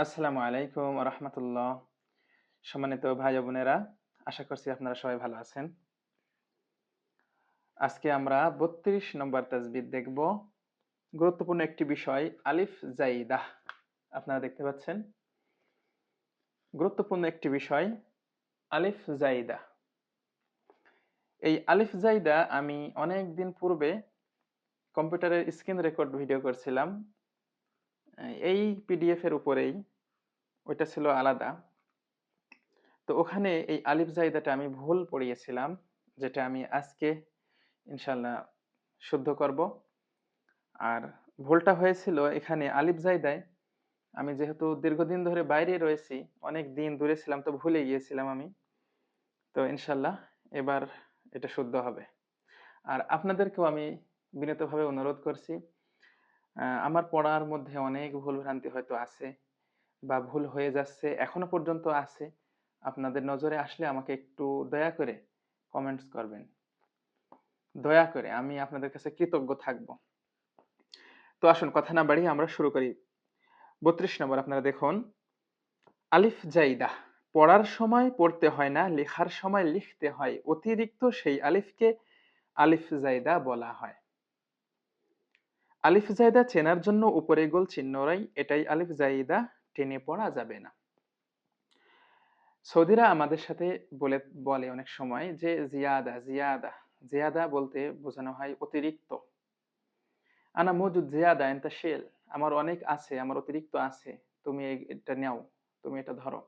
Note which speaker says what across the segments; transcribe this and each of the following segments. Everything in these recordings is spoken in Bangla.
Speaker 1: আসসালামু আলাইকুম রহমতুল্লাহ। সম্মানিত ভাই ও বোনেরা, আশা করছি আপনারা সবাই ভালো আছেন। আজকে আমরা ৩২ নম্বর তাজবিদ দেখব। গুরুত্বপূর্ণ একটি বিষয়, আলিফ জাইদাহ। আপনারা দেখতে পাচ্ছেন, গুরুত্বপূর্ণ একটি বিষয় আলিফ জাইদা। এই আলিফ জাইদা আমি অনেক দিন পূর্বে কম্পিউটারের স্ক্রিন রেকর্ড ভিডিও করছিলাম, এই পিডিএফ এর উপরেই। ওইটা ছিল আলাদা। তো ওখানে এই আলিফ জাইদাটা আমি ভুল পড়িয়েছিলাম, যেটা আমি আজকে ইনশাল্লাহ শুদ্ধ করব। আর ভুলটা হয়েছিল এখানে আলিফ জায়দায়। আমি যেহেতু দীর্ঘদিন ধরে বাইরে রয়েছি, অনেক দিন দূরে ছিলাম, তো ভুলে গিয়েছিলাম আমি। তো ইনশাল্লাহ এবার এটা শুদ্ধ হবে। আর আপনাদেরকেও আমি বিনীতভাবে অনুরোধ করছি, আমার পড়ার মধ্যে অনেক ভুল ভ্রান্তি হয়তো আছে বা ভুল হয়ে যাচ্ছে, এখনো পর্যন্ত আছে। আপনাদের নজরে আসলে আমাকে একটু দয়া করে কমেন্টস করবেন। দয়া করে, আমি আপনাদের কাছে কৃতজ্ঞ থাকব। তো আসুন কথা না বাড়িয়ে আমরা শুরু করি। ৩২ নম্বর আপনারা দেখুন, আলিফ জাইদা। পড়ার সময় পড়তে হয় না, লেখার সময় লিখতে হয়, অতিরিক্ত সেই আলিফকে আলিফ জাইদা বলা হয়। আলিফ জাইদা চেনার জন্য উপরে গোল চিহ্নরাই, এটাই আলিফ জাইদা, টেনে পড়া যাবে না। সৌদিরা আমাদের সাথে বলে অনেক সময় যে জিয়াদা জিয়াদা। জিয়াদা বলতে বোঝানো হয় অতিরিক্ত। আনা মজুদ জিয়াদা এন্তা শেল, আমার অনেক আছে, আমার অতিরিক্ত আছে, তুমি এটা নাও, তুমি এটা ধরো।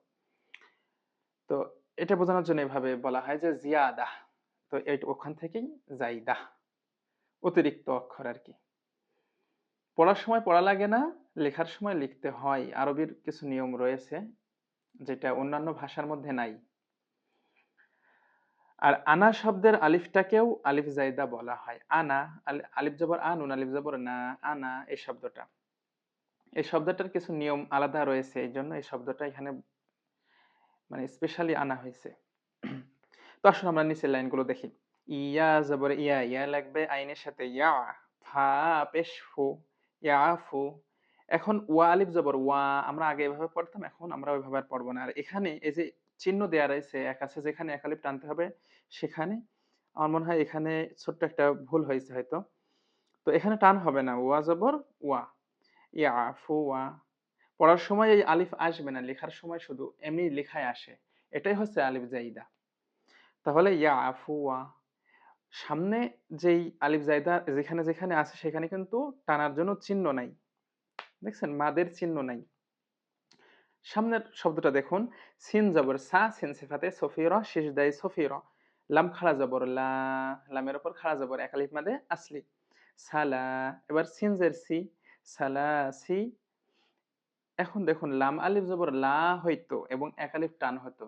Speaker 1: তো এটা বোঝানোর জন্য এভাবে বলা হয় যে জিয়াদা। তো ওখান থেকেই জাইদা, অতিরিক্ত অক্ষর আর কি। পড়ার সময় পড়া লাগে না, লেখার সময় লিখতে হয়। আরবির কিছু নিয়ম রয়েছে যেটা অন্যান্য ভাষার মধ্যে নাই। আর আনা শব্দের আলিফটাকেও আলিফ জাইদা বলা হয়। আনা, আলিফ জবর আ, নুন আলিফ জবর না, আনা, এই শব্দটার কিছু নিয়ম আলাদা রয়েছে, এই জন্য এই শব্দটা এখানে মানে স্পেশালি আনা হয়েছে। তো আসুন আমরা নিচের লাইনগুলো দেখি। ইয়া জবর ইয়া, ইয়া লাগবে আইনের সাথে। ইয়া, ফা পেশ ফু, ইয়াফু। এখন ওয়া আলিফ জবর ওয়া, আমরা আগে এভাবে পড়তাম, এখন আমরা ওইভাবে আর পড়বো না। আর এখানে এই যে চিহ্ন দেয়া রয়েছে, এক আছে যেখানে এক আলিফ টানতে হবে, সেখানে আমার মনে হয় এখানে ছোট্ট একটা ভুল হয়েছে হয়তো। তো এখানে টান হবে না, ওয়া জবর ওয়া, ইয়াফু ওয়া। পড়ার সময় এই আলিফ আসবে না, লেখার সময় শুধু এমনি লেখায় আসে। এটাই হচ্ছে আলিফ জাইদা। তাহলে ইয়াফুয়া, সামনে যেই আলিফ জায়দা যেখানে যেখানে আছে সেখানে কিন্তু টানার জন্য চিহ্ন নাই। দেখছেন, মাদের চিহ্ন নাই। সামনের শব্দটা দেখুন, সিন জবর সা, সিন সিফাতে সফিরা, শেষ দাই সফিরা। লাম খাড়া জবর লা, লামের উপর খাড়া জবর এক আলিফ মাদে আসলি, সালা। এবার সিন জের সি, সালা সি। এখন দেখুন, লাম আলিফ জবর লা হইতো এবং এক আলিফ টান হতো,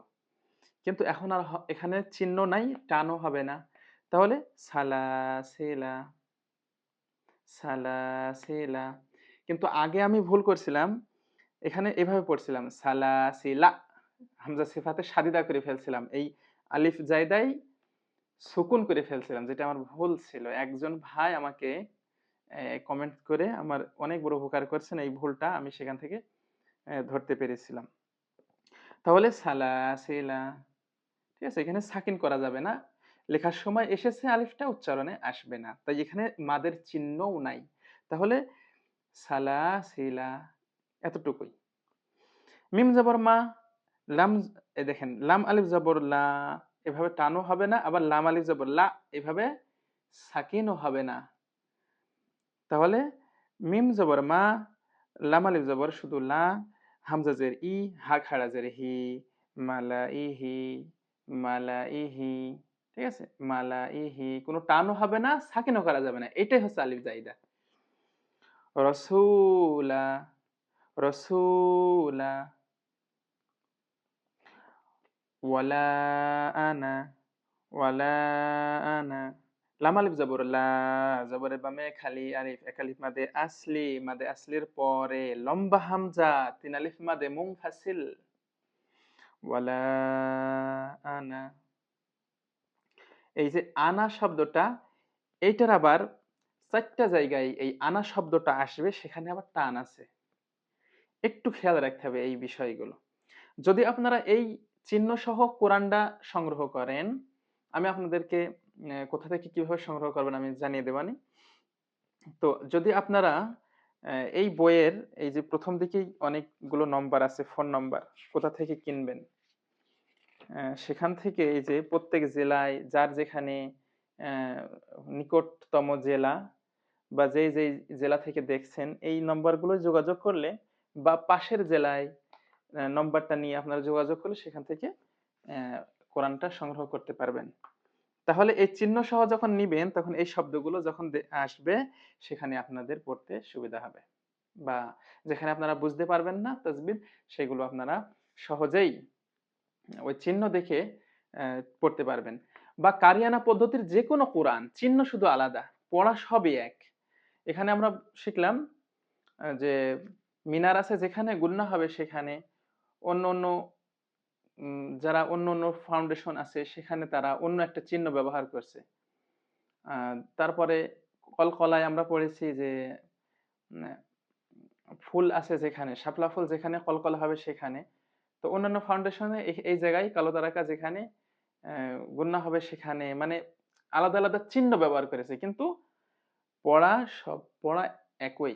Speaker 1: কিন্তু এখন আর এখানে চিহ্ন নাই, টানও হবে না। তাহলে সালাসিলা, সালাসিলা। কিন্তু আগে আমি ভুল করছিলাম, এখানে এভাবে পড়ছিলাম সালাসিলা, হামজা সিফাতে সাদিদা করে ফেলছিলাম, এই আলিফ জায়দাই সুকুন করে ফেলছিলাম, যেটা আমার ভুল ছিল। একজন ভাই আমাকে কমেন্ট করে আমার অনেক বড় উপকার করছেন, এই ভুলটা আমি সেখান থেকে ধরতে পেরেছিলাম। তাহলে সালাসিলা, ঠিক আছে, এখানে সাকিন করা যাবে না, লেখার সময় এসেছে আলিফটা, উচ্চারণে আসবে না, তাই এখানে মাদের চিহ্নও নাই। তাহলে সালাসিলা, এতটুকুই। মিম জবর মা, লাম, দেখেন লাম আলিফ জবর লা, এভাবে টানও হবে না, আবার লাম আলিফ জবর লা, এভাবে সাকিনও হবে না। তাহলে মিম জবর মা, লাম আলিফ জবর শুধু লা, হামজা জের ই, হা খাড়া জের হি, মালাইহি, মালাইহি। ঠিক আছে, মালাইহি, কোনো টানও হবে না, সাকিনও করা যাবে না, এটাই হচ্ছে আলিফ জাইদা। রসুলা, রসুলা। ওয়ালা আনা, ওয়ালা আনা। লাম আলিফ জবর লা, জবরের বামে খালি আলিফ, এক আলিফ মাদে আসলি, মাদে আসলির পরে লম্বা হামজা, তিন আলিফ মাদে মুনফাসিল। ওয়ালা আনা। এই যে আনা শব্দটা, এইটার আবার চারটা জায়গায় এই আনা শব্দটা আসবে, সেখানে আবার টান আছে। একটু খেয়াল রাখতে হবে এই বিষয়গুলো। যদি আপনারা এই চিহ্ন সহ কোরআনটা সংগ্রহ করেন, আমি আপনাদেরকে কোথা থেকে কিভাবে সংগ্রহ করবেন আমি জানিয়ে দেবানি। তো যদি আপনারা এই বইয়ের এই যে প্রথম দিকেই অনেকগুলো নম্বর আছে, ফোন নম্বর, কোথা থেকে কিনবেন, সেখান থেকে এই যে প্রত্যেক জেলায় যার যেখানে নিকটতম জেলা বা যেই যেই জেলা থেকে দেখছেন এই নম্বরগুলো যোগাযোগ করলে, বা পাশের জেলায় নম্বরটা নিয়ে আপনারা যোগাযোগ করলে সেখান থেকে কোরআনটা সংগ্রহ করতে পারবেন। তাহলে এই চিহ্ন সহ যখন নিবেন তখন এই শব্দগুলো যখন আসবে সেখানে আপনাদের পড়তে সুবিধা হবে, বা যেখানে আপনারা বুঝতে পারবেন না তাজবিদ, সেগুলো আপনারা সহজেই ওই চিহ্ন দেখে পড়তে পারবেন। বা কারিয়ানা পদ্ধতির যে কোনো কোরআন, চিহ্ন শুধু আলাদা, পড়া সবই এক। এখানে আমরা শিখলাম যে মিনার আছে যেখানে, গুন্না হবে সেখানে। অন্য অন্য যারা অন্য অন্য ফাউন্ডেশন আছে সেখানে তারা অন্য একটা চিহ্ন ব্যবহার করছে। তারপরে কলকলায় আমরা পড়েছি যে ফুল আছে যেখানে, শাপলা ফুল যেখানে, কলকলা হবে সেখানে। তো অন্যান্য ফাউন্ডেশনে এই জায়গায় কালো তারাকা যেখানে, গুন্না হবে সেখানে, মানে আলাদা আলাদা চিহ্ন ব্যবহার করেছে, কিন্তু পড়া একই,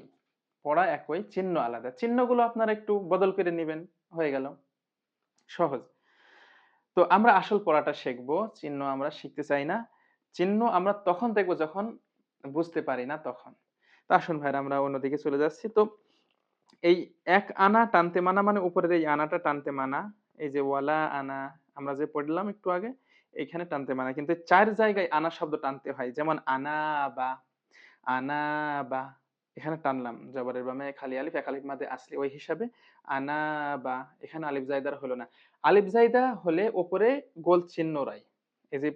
Speaker 1: পড়া একই, চিহ্ন আলাদা। চিহ্নগুলো আপনারা একটু বদল করে নেবেন, হয়ে গেল, সহজ। তো আমরা আসল পড়াটা শিখবো, চিহ্ন আমরা শিখতে চাই না। চিহ্ন আমরা তখন দেখবো যখন বুঝতে পারি না তখন। তা আসুন ভাইরা আমরা অন্যদিকে চলে যাচ্ছি। তো এই এক আনা টানতে মানা মানে উপরের এই আনাটা টানতে মানা। এই যে ওয়ালা আনা আমরা যে পড়লাম একটু আগে, এখানে টানতে মানা, কিন্তু ৪ জায়গায় আনা শব্দ টানতে হয়। যেমন আনা বা, আনা বা, এখানে টানলাম জবরের বামে খালি আলিফ, এক আলিফ মাদে আসলি, ওই হিসাবে আনা বা, এখানে আলিফ জায়দার হলো না। আলিফ জায়দা হলে উপরে গোল চিহ্ন রাই, এই যে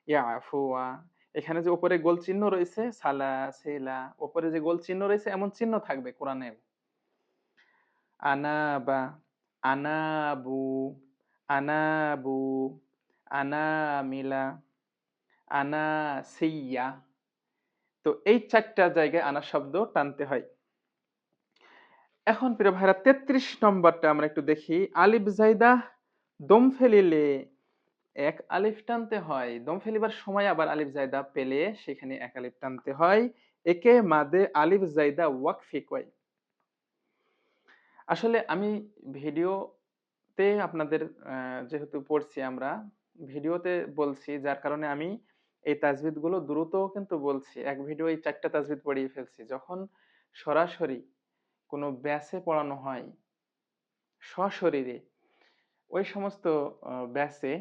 Speaker 1: ইয়াফুয়া, এখানে যে উপরে গোল চিহ্ন রয়েছে সালা সেলা, উপরে যে গোল চিহ্ন রয়েছে এমন চিহ্ন থাকবে কোরআনে। আনাবা, আনাবু, আনাবু, আনামিলা, আনাসিয়া। তো এই ৪টা জায়গায় আনা শব্দ টানতে হয়। এখন প্রিয় ভাইরা ৩৩ নম্বরটা আমরা একটু দেখি। আলিফ জাইদা দম ফেলিলে এক আলিফ টানতে হয়, দম ফেলিবার সময় আবার আলিফ জাইদা পেলে সেখানে এক আলিফ টানতে হয়। একে মাদে আলিফ জাইদা ওয়াকফি কয়। আসলে আমি ভিডিওতে আপনাদের যেহেতু পড়ছি আমরা, ভিডিওতে বলছি, যার কারণে আমি এই তাজবিদ গুলো দ্রুত কিন্তু বলছি। এক ভিডিও এই ৪টা তাজবিদ পড়িয়ে ফেলছি। যখন সরাসরি কোনো ব্যাচে পড়ানো হয় সশরীরে, ওই সমস্ত ব্যাচে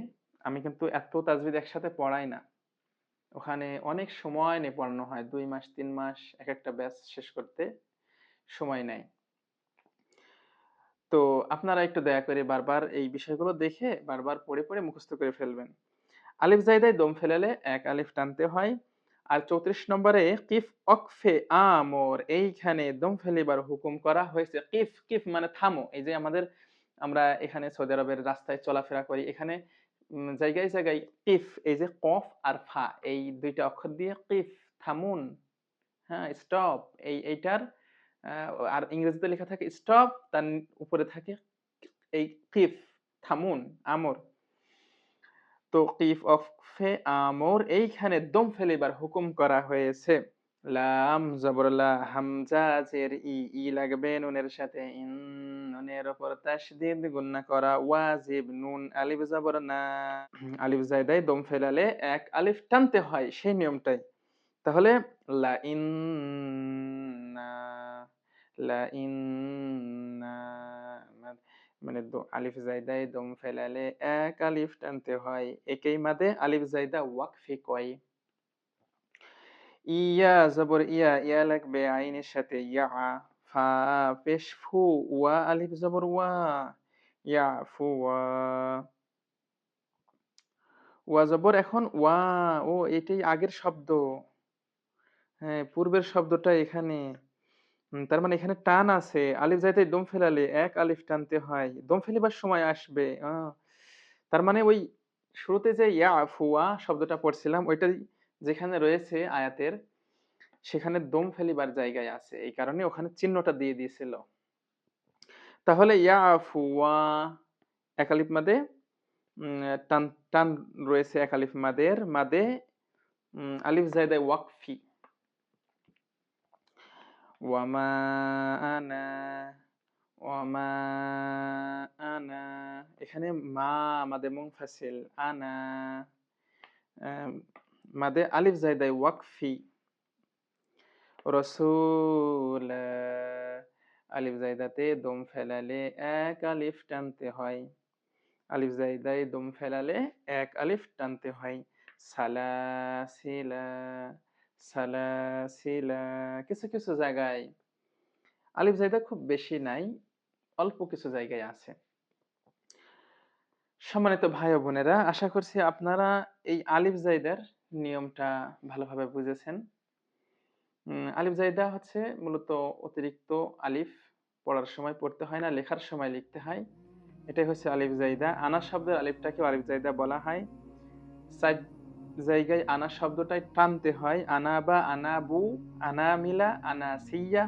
Speaker 1: আমি কিন্তু এত তাজবিদ একসাথে পড়াই না। ওখানে অনেক সময় নিয়ে পড়ানো হয়, ২ মাস ৩ মাস এক একটা ব্যাচ শেষ করতে সময় নেয়। তো আপনারা একটু দয়া করে বারবার এই বিষয়গুলো দেখে বারবার পড়ে পড়ে মুখস্থ করে ফেলবেন। আলিফ জায়দায় দম ফেলালে এক আলিফ টানতে হয়। আর ৩৪ নম্বরে কিফ অকফে আমর, এইখানে দম ফেলিবার হুকুম করা হয়েছে। কিফ, কিফ মানে থামো। এই যে আমরা এখানে সৌদি আরবের রাস্তায় চলাফেরা করি, এখানে জায়গায় জায়গায় কিফ, এই যে কফ আর ফা, এই ২টা অক্ষর দিয়ে কিফ, থামুন, হ্যাঁ, স্টপ, এইটার আর ইংরেজিতে লেখা থাকে স্টপ, তার উপরে থাকে এই কিফ, থামুন, আমর। তো কিফ অফে আমর, এইখানে দম ফেলিবার হুকুম করা হয়েছে। লাম জবর লা, হামজা জের ই, ই লাগবে নুনের সাথে, ইন, নুনের উপর তাশদীদ গুন্না করা, ওয়াজিব, নুন আলিফ জবর না, আলিফ জায়দায় দম ফেলালে এক আলিফ টানতে হয়, সেই নিয়মটাই। তাহলে লা ইন্না, লা ইন্না, মানে আলিফ জায়দায় দম ফেলালে এক আলিফ টানতে হয়। একেই মাদে আলিফ জায়দা ওয়াকফি কয়। ইয়া জবর ইয়া, ইয়া লাগবে আইনের সাথে, ইয়া, ফা পেশ ফু, ওয়া আলিফ জবর ওয়া, ইয়া ফু ওয়া, ওয়া জবর এখন ওয়া, ও এটাই আগের শব্দ, হ্যাঁ পূর্বের শব্দটা এখানে। তার মানে এখানে টান আছে, আলিফ যাইতে দম ফেলালে এক আলিফ টানতে হয়, দম ফেলিবার সময় আসবে। তার মানে ওই শুরুতে যে ইয়া ফুয়া শব্দটা পড়ছিলাম ওইটা যেখানে রয়েছে আয়াতের, সেখানে দম ফেলিবার জায়গায় আছে, এই কারণে ওখানে চিহ্নটা দিয়ে দিয়েছিল। তাহলে ইয়াফুয়া এক আলিফ মাদে টান টান রয়েছে এক আলিফ মাদের মাদে আলিফ জায়দায় ওয়াকফি। ওয়ামা আনা ওয়ামা আনা এখানে মা মাদে মুনফাসিল আনা মাদে আলিফ জায়দায় ওয়াকফি। রসুল আলিফ জায়দাতে দম ফেলালে এক আলিফ টানতে হয়। আলিফ জায়দায় দম ফেলালে এক আলিফ টানতে হয়। সালাসিলা সালাসিলা কিছু কিছু জায়গায় আলিফ জায়দা খুব বেশি নাই, অল্প কিছু জায়গায় আছে। সম্মানিত ভাই ও বোনেরা, আশা করছি আপনারা এই আলিফ জায়দার নিয়মটা ভালোভাবে বুঝেছেন। আলিফ জায়দা হচ্ছে মূলত অতিরিক্ত আলিফ, পড়ার সময় পড়তে হয় না, লেখার সময় লিখতে হয়। এটাই হচ্ছে আলিফ জায়দা। আনা শব্দের আলিফটাকেও আলিফ জায়দা বলা হয়। ৪ জায়গায় আনা শব্দটাই টানতে হয়। আনাবা, আনাবু, আনামিলা, আনাসিয়া।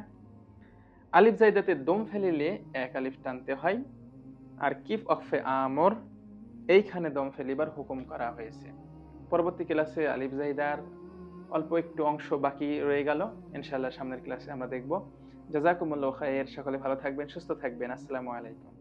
Speaker 1: আলিফ জায়দাতে দম ফেলিলে এক আলিফ টানতে হয়। আর কিফ ওয়াকফে আমর এইখানে দম ফেলিবার হুকুম করা হয়েছে। পরবর্তী ক্লাসে আলিফ জায়দার অল্প একটু অংশ বাকি রয়ে গেল। ইনশাআল্লাহ সামনের ক্লাসে আমরা দেখব। জাযাকুমুল্লাহু খাইর। সকলে ভালো থাকবেন, সুস্থ থাকবেন। আসসালামু আলাইকুম।